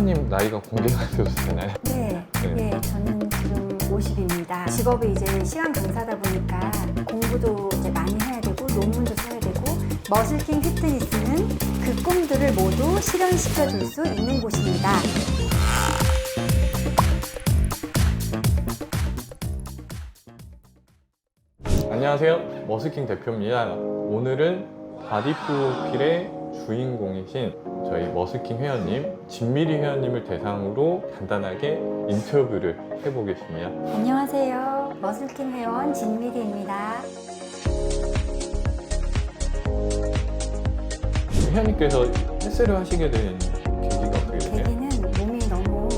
회원님 나이가 공개가 되어도 되나요? 네, 네. 예, 저는 지금 50입니다. 직업이 이제 시간 강사다 보니까 공부도 이제 많이 해야 되고 논문도 써야 되고 머슬킹 피트니스는 그 꿈들을 모두 실현시켜 줄 수 있는 곳입니다. 안녕하세요, 머슬킹 대표입니다. 오늘은 바디 프로필의 주인공이신 저희 머슬킹 회원님 진미리 회원님을 대상으로 간단하게 인터뷰를 해보겠습니다. 안녕하세요. 머슬킹 회원 진미리입니다. 회원님께서 헬스를 하시게 된 계기가 어떻게 되세요? 계기는 몸이 너무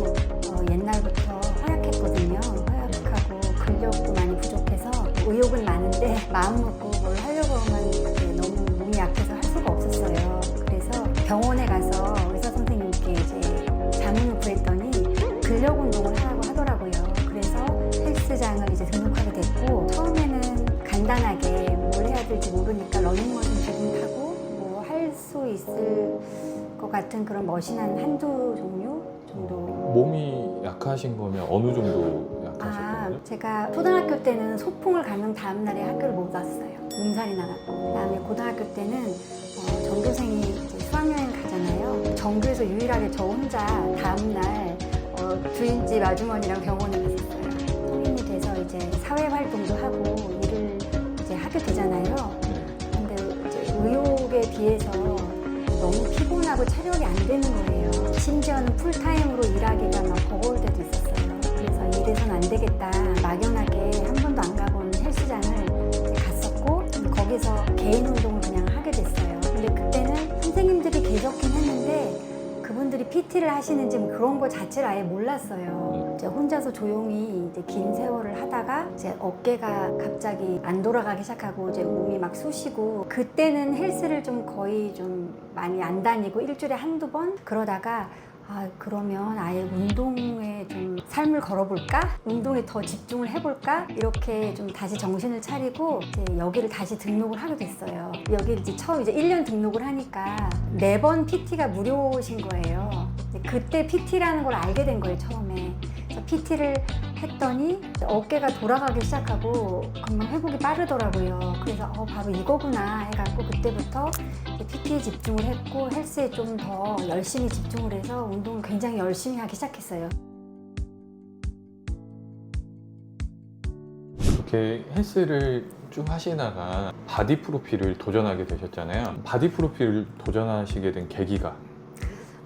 옛날부터 허약했거든요. 허약하고 근력도 많이 부족해서 의욕은 많은데 마음 먹고 뭘 하려고 하면 그게 너무 몸이 약해서 할 수가 없었어요. 그래서 병원에 가서 의사 선생님께 이제 자문을 구했더니 근력 운동을 하라고 하더라고요. 그래서 헬스장을 이제 등록하게 됐고 처음에는 간단하게 뭘 해야 될지 모르니까 러닝머신 조금 타고 뭐 할 수 있을 것 같은 그런 머신한 한두 종류 정도. 몸이 약하신 거면 어느 정도 약하셨거든요? 제가 초등학교 때는 소풍을 가면 다음날에 학교를 못 왔어요. 몸살이 나갖고. 그다음에 고등학교 때는 전교생이 이제 수학여행 가잖아요. 전교에서 유일하게 저 혼자 다음날 주인집 아주머니랑 병원에 갔었어요. 성인이 돼서 이제 사회활동도 하고 일을 이제 하게 되잖아요. 근데 이제 의욕에 비해서 너무 피곤하고 체력이 안 되는 거예요. 심지어는 풀타임으로 일하기가 막 버거울 때도 있었어요. 그래서 이래선 안 되겠다. 막연하게 한 번도 안 가본 헬스장을 이제 갔었고 거기서 개인 운동을 그냥 하게 됐어요. 근데 그때는 선생님들이 계셨긴 했는데 그분들이 PT를 하시는지 뭐 그런 거 자체를 아예 몰랐어요. 이제 혼자서 조용히 이제 긴 세월을 하다가 이제 어깨가 갑자기 안 돌아가기 시작하고 이제 몸이 막 쑤시고 그때는 헬스를 좀 거의 좀 많이 안 다니고 일주일에 한두 번 그러다가 그러면 아예 운동에 좀 삶을 걸어볼까? 운동에 더 집중을 해볼까? 이렇게 좀 다시 정신을 차리고 이제 여기를 다시 등록을 하게 됐어요. 여기 이제 처음 이제 1년 등록을 하니까 4번 PT가 무료신 거예요. 그때 PT라는 걸 알게 된 거예요, 처음에. 그래서 PT를 했더니 어깨가 돌아가기 시작하고 금방 회복이 빠르더라고요. 그래서 바로 이거구나 해갖고 그때부터 PT에 집중을 했고 헬스에 좀 더 열심히 집중을 해서 운동을 굉장히 열심히 하기 시작했어요. 그렇게 헬스를 쭉 하시다가 바디 프로필을 도전하게 되셨잖아요. 바디 프로필을 도전하시게 된 계기가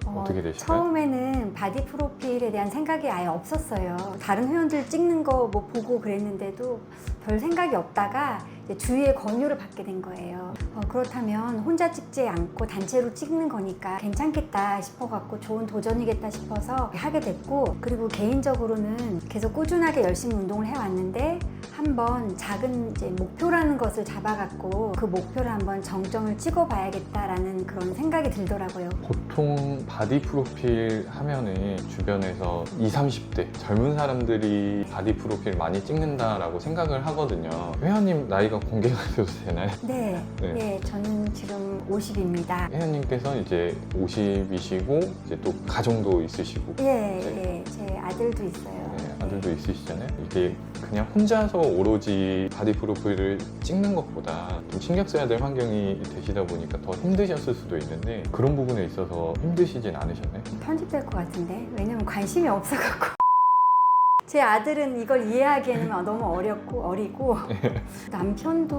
어떻게 되실까요? 처음에는 바디 프로필에 대한 생각이 아예 없었어요. 다른 회원들 찍는 거 뭐 보고 그랬는데도 별 생각이 없다가 이제 주위의 권유를 받게 된 거예요. 그렇다면 혼자 찍지 않고 단체로 찍는 거니까 괜찮겠다 싶어갖고 좋은 도전이겠다 싶어서 하게 됐고 그리고 개인적으로는 계속 꾸준하게 열심히 운동을 해왔는데 한번 작은 이제 목표라는 것을 잡아갖고 그 목표를 한번 정점을 찍어봐야겠다라는 그런 생각이 들더라고요. 보통 바디 프로필 하면은 주변에서 20, 30대 젊은 사람들이 바디 프로필 많이 찍는다라고 생각을 하거든요. 회원님 나이가 공개가 돼도 되나요? 네, 네. 네, 저는 지금 50입니다. 회원님께서 이제 50이시고 이제 또 가정도 있으시고 예, 제 아들도 있어요. 네, 아들도 있으시잖아요. 이게 그냥 혼자서 오로지 바디 프로필을 찍는 것보다 좀 신경 써야 될 환경이 되시다 보니까 더 힘드셨을 수도 있는데 그런 부분에 있어서 힘드시진 않으셨나요? 편집될 것 같은데 왜냐면 관심이 없어갖고 제 아들은 이걸 이해하기에는 너무 어리고 남편도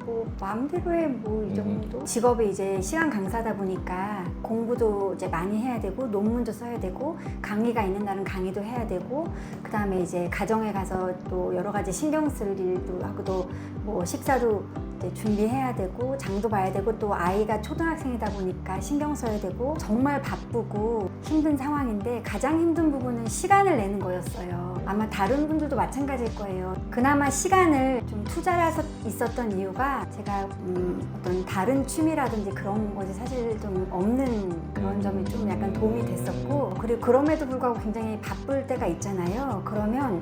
뭐 마음대로 해 뭐 이 정도 직업이 이제 시간 강사다 보니까 공부도 이제 많이 해야 되고 논문도 써야 되고 강의가 있는 날은 강의도 해야 되고 그 다음에 이제 가정에 가서 또 여러 가지 신경 쓸 일도 하고 또 뭐 식사도 이제 준비해야 되고 장도 봐야 되고 또 아이가 초등학생이다 보니까 신경 써야 되고 정말 바쁘고 힘든 상황인데 가장 힘든 부분은 시간을 내는 거였어요. 아마 다른 분들도 마찬가지일 거예요. 그나마 시간을 좀 투자해서 있었던 이유가 제가 어떤 다른 취미라든지 그런 것이 사실 좀 없는 그런 점이 좀 약간 도움이 됐었고 그리고 그럼에도 불구하고 굉장히 바쁠 때가 있잖아요. 그러면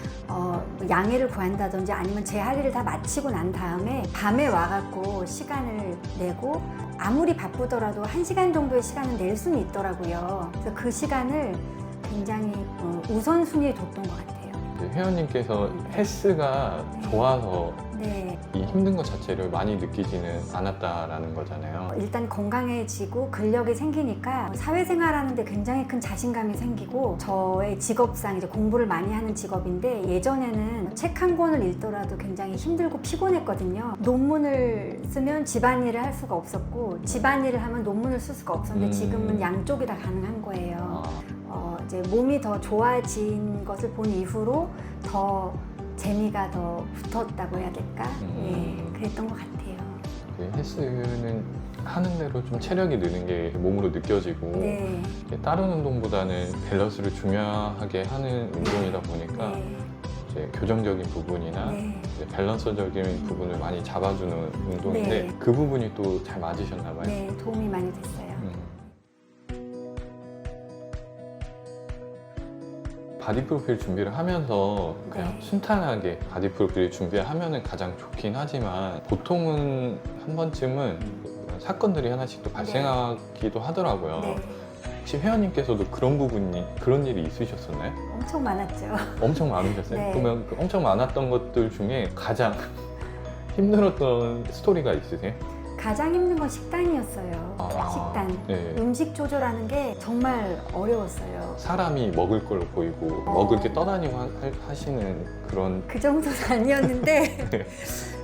양해를 구한다든지 아니면 제 할 일을 다 마치고 난 다음에 밤에 와갖고 시간을 내고 아무리 바쁘더라도 1시간 정도의 시간을 낼 수는 있더라고요. 그래서 그 시간을 굉장히 우선순위에 뒀던 것 같아요. 그 회원님께서 헬스가 좋아서 네. 이 힘든 것 자체를 많이 느끼지는 않았다라는 거잖아요. 일단 건강해지고 근력이 생기니까 사회생활하는데 굉장히 큰 자신감이 생기고 저의 직업상 이제 공부를 많이 하는 직업인데 예전에는 책 한 권을 읽더라도 굉장히 힘들고 피곤했거든요. 논문을 쓰면 집안일을 할 수가 없었고 집안일을 하면 논문을 쓸 수가 없었는데 지금은 양쪽이 다 가능한 거예요. 이제 몸이 더 좋아진 것을 본 이후로 더 재미가 더 붙었다고 해야 될까? 예, 그랬던 것 같아요. 그 헬스는 하는 대로 좀 체력이 느는 게 몸으로 느껴지고 네. 다른 운동보다는 밸런스를 중요하게 하는 운동이다 보니까 네. 이제 교정적인 부분이나 네. 이제 밸런스적인 부분을 많이 잡아주는 운동인데 네. 그 부분이 또 잘 맞으셨나 봐요. 네, 도움이 많이 됐어요. 바디 프로필 준비를 하면서 그냥 네. 순탄하게 바디 프로필 준비하면은 가장 좋긴 하지만 보통은 한 번쯤은 사건들이 하나씩 또 발생하기도 하더라고요. 네, 혹시 회원님께서도 그런 일이 있으셨었나요? 엄청 많았죠. 엄청 많으셨어요? 네. 그러면 그 엄청 많았던 것들 중에 가장 힘들었던 스토리가 있으세요? 가장 힘든 건 식단이었어요. 식단. 네. 음식 조절하는 게 정말 어려웠어요. 사람이 먹을 걸로 보이고 먹을 게 떠다니고 하시는 그런 그 정도는 아니었는데 네.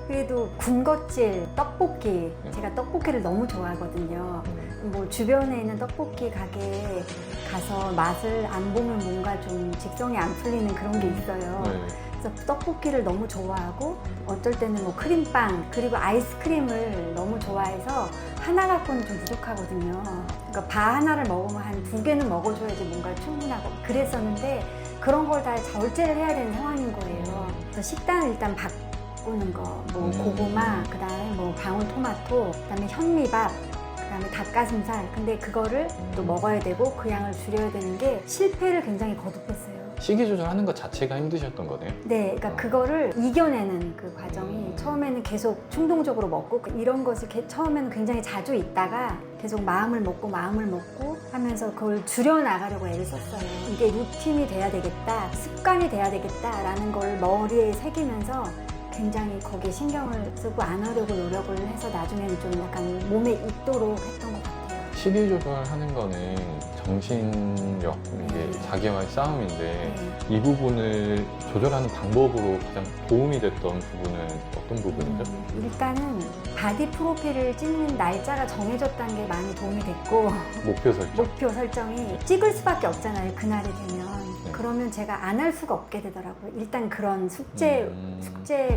그래도 군것질, 떡볶이. 제가 떡볶이를 너무 좋아하거든요. 뭐 주변에 있는 떡볶이 가게에 가서 맛을 안 보면 뭔가 좀 직성이 안 풀리는 그런 게 있어요. 네. 그래서 떡볶이를 너무 좋아하고 어떨 때는 뭐 크림빵 그리고 아이스크림을 너무 좋아해서 하나 갖고는 좀 부족하거든요. 그러니까 바 하나를 먹으면 한 2개는 먹어줘야지 뭔가 충분하고 그랬었는데 그런 걸 다 절제를 해야 되는 상황인 거예요. 그래서 식단을 일단 바꾸는 거, 뭐 고구마, 그다음에 뭐 방울토마토, 그다음에 현미밥, 그다음에 닭가슴살. 근데 그거를 또 먹어야 되고 그 양을 줄여야 되는 게 실패를 굉장히 거듭했어요. 식이 조절하는 것 자체가 힘드셨던 거네요. 네, 그러니까 그거를 이겨내는 그 과정이 처음에는 계속 충동적으로 먹고 이런 것을 처음에는 굉장히 자주 있다가 계속 마음을 먹고 하면서 그걸 줄여나가려고 애를 썼어요. 이게 루틴이 돼야 되겠다, 습관이 돼야 되겠다라는 걸 머리에 새기면서 굉장히 거기에 신경을 쓰고 안 하려고 노력을 해서 나중에는 좀 약간 몸에 익도록 했던 것 같아요. 식이 조절하는 거는 정신력, 이게 자기와의 싸움인데 네. 이 부분을 조절하는 방법으로 가장 도움이 됐던 부분은 어떤 부분이죠? 일단은 바디 프로필을 찍는 날짜가 정해졌다는 게 많이 도움이 됐고 목표 설정. 목표 설정이 찍을 수밖에 없잖아요. 그날이 되면. 네. 그러면 제가 안 할 수가 없게 되더라고요. 일단 그런 숙제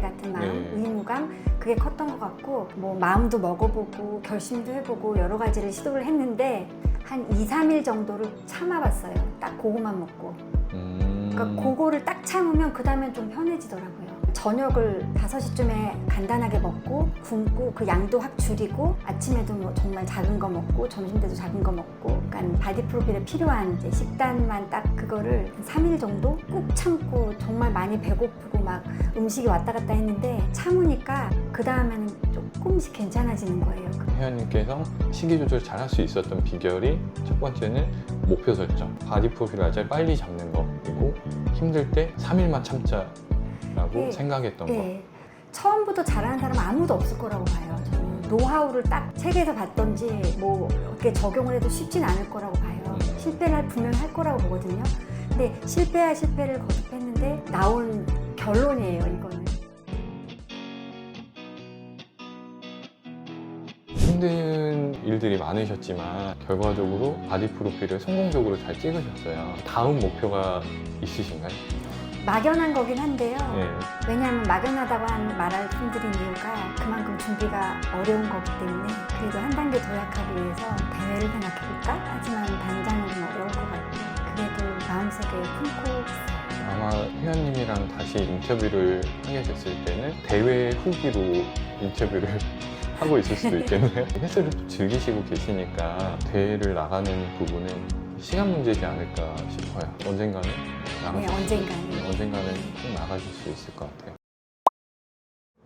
같은 마음, 네. 의무감 그게 컸던 것 같고 뭐 마음도 먹어보고 결심도 해보고 여러 가지를 시도를 했는데 한 2, 3일 정도를 참아봤어요. 딱 그거만 먹고. 그러니까 그거를 딱 참으면 그 다음엔 좀 편해지더라고요. 저녁을 5시쯤에 간단하게 먹고 굶고 그 양도 확 줄이고 아침에도 뭐 정말 작은 거 먹고 점심 때도 작은 거 먹고 그러니까 바디 프로필에 필요한 이제 식단만 딱 그거를 한 3일 정도 꾹 참고 정말 많이 배고프고 막 음식이 왔다 갔다 했는데 참으니까 그 다음에는 조금씩 괜찮아지는 거예요. 회원님께서 식이 조절 잘 할 수 있었던 비결이 첫 번째는 목표 설정. 바디 프로필 날짜를 빨리 잡는 거. 그리고 힘들 때 3일만 참자라고 네. 생각했던 거. 네. 처음부터 잘하는 사람은 아무도 없을 거라고 봐요. 저는 노하우를 딱 책에서 봤던지 뭐 어떻게 적용을 해도 쉽진 않을 거라고 봐요. 실패를 분명히 할 거라고 보거든요. 근데 실패를 거듭했는데 나온 결론이에요, 이거는. 힘든 일들이 많으셨지만 결과적으로 바디 프로필을 성공적으로 잘 찍으셨어요. 다음 목표가 있으신가요? 막연한 거긴 한데요. 네. 왜냐하면 막연하다고 말할 힘들인 이유가 그만큼 준비가 어려운 거기 때문에 그래도 한 단계 도약하기 위해서 대회를 생각해볼까? 하지만 당장은 좀 어려울 것 같고 그래도 마음속에 품고 있어요. 아마 회원님이랑 다시 인터뷰를 하게 됐을 때는 대회 후기로 인터뷰를 하고 있을 수도 있겠네요. 헬스를 또 즐기시고 계시니까 대회를 나가는 부분은 시간 문제지 않을까 싶어요. 언젠가는 네, 언젠가는 꼭 나가실 수 있을 것 같아요.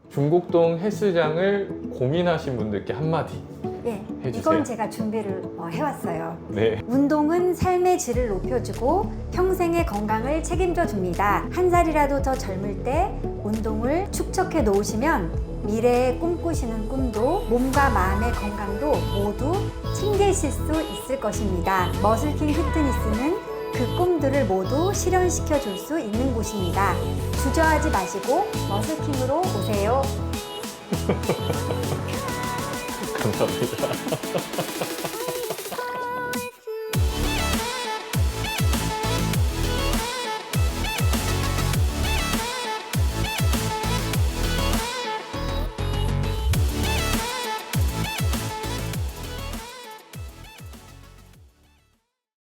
중곡동 헬스장을 고민하신 분들께 한마디 네. 해주세요. 이건 제가 준비를 해왔어요. 네. 운동은 삶의 질을 높여주고 평생의 건강을 책임져 줍니다. 한 살이라도 더 젊을 때 운동을 축적해 놓으시면 미래에 꿈꾸시는 꿈도 몸과 마음의 건강도 모두 챙기실 수 있을 것입니다. 머슬킹 피트니스는 그 꿈들을 모두 실현시켜 줄 수 있는 곳입니다. 주저하지 마시고 머슬킹으로 오세요. 감사합니다.